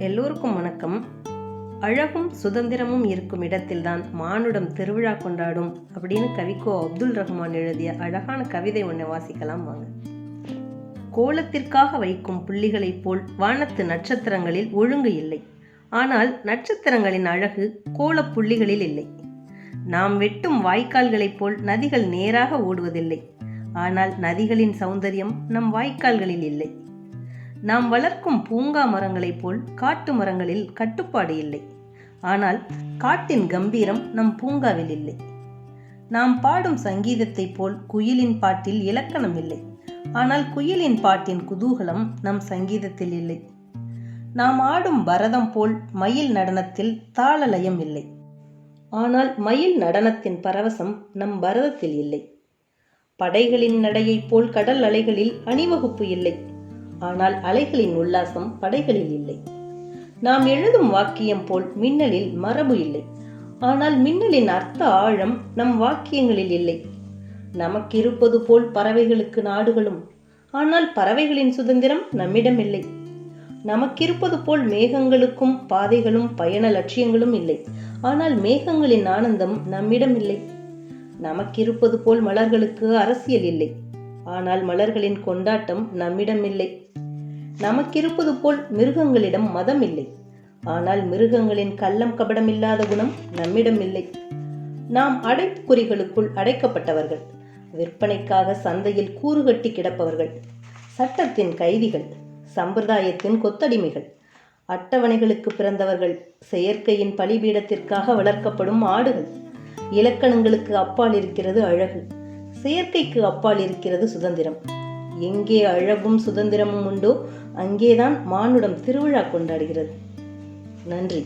எல்லோருக்கும் வணக்கம். அழகும் சுதந்திரமும் இருக்கும் இடத்தில்தான் மானுடம் திருவிழா கொண்டாடும் அப்படின்னு கவிக்கோ அப்துல் ரஹ்மான் எழுதிய அழகான கவிதை ஒன்றை வாசிக்கலாம் வாங்க. கோலத்திற்காக வைக்கும் புள்ளிகளைப் போல் வானத்து நட்சத்திரங்களில் ஒழுங்கு இல்லை. ஆனால் நட்சத்திரங்களின் அழகு கோலப் புள்ளிகளில் இல்லை. நாம் வெட்டும் வாய்க்கால்களைப் போல் நதிகள் நேராக ஓடுவதில்லை. ஆனால் நதிகளின் சௌந்தரியம் நம் வாய்க்கால்களில் இல்லை. நாம் வளர்க்கும் பூங்கா மரங்களைப் போல் காட்டு மரங்களில் கட்டுப்பாடு இல்லை. ஆனால் காட்டின் கம்பீரம் நம் பூங்காவில் இல்லை. நாம் பாடும் சங்கீதத்தைப் போல் குயிலின் பாட்டில் இலக்கணம் இல்லை. ஆனால் குயிலின் பாட்டின் குதூகலம் நம் சங்கீதத்தில் இல்லை. நாம் ஆடும் பரதம் போல் மயில் நடனத்தில் தாளலயம் இல்லை. ஆனால் மயில் நடனத்தின் பரவசம் நம் பரதத்தில் இல்லை. படைகளின் நடையைப் போல் கடல் அலைகளில் அணிவகுப்பு இல்லை. ஆனால் அலைகளின் உல்லாசம் படைகளில் இல்லை. நாம் எழுதும் வாக்கியம் போல் மின்னலில் மரபு இல்லை. ஆனால் மின்னலின் அர்த்த ஆழம் நம் வாக்கியங்களில் இல்லை. நமக்கு இருப்பது போல் பறவைகளுக்கு நாடுகளும், ஆனால் பறவைகளின் சுதந்திரம் நம்மிடம் இல்லை. நமக்கிருப்பது போல் மேகங்களுக்கும் பாதைகளும் பயண லட்சியங்களும் இல்லை. ஆனால் மேகங்களின் ஆனந்தம் நம்மிடம் இல்லை. நமக்கிருப்பது போல் மலர்களுக்கு அரசியல் இல்லை. ஆனால் மலர்களின் கொண்டாட்டம் நம்மிடம் இல்லை. நமக்கிருப்பது போல் மிருகங்களிடம் மதம் இல்லை. ஆனால் மிருகங்களின் கள்ளம் கபடமில்லாத குணம் நம்மிடம் இல்லை. நாம் அடைப்புக்குறிகளுக்குள் அடைக்கப்பட்டவர்கள், விற்பனைக்காக சந்தையில் கூறுகட்டி கிடப்பவர்கள், சட்டத்தின் கைதிகள், சம்பிரதாயத்தின் கொத்தடிமைகள், அட்டவணைகளுக்கு பிறந்தவர்கள், செயற்கையின் பலிபீடத்திற்காக வளர்க்கப்படும் ஆடுகள். இலக்கணங்களுக்கு அப்பால் இருக்கிறது அழகு, செயற்கைக்கு அப்பால் இருக்கிறது சுதந்திரம். எங்கே அழகும் சுதந்திரமும் உண்டோ அங்கேதான் மானுடம் திருவிழா கொண்டாடுகிறது. நன்றி.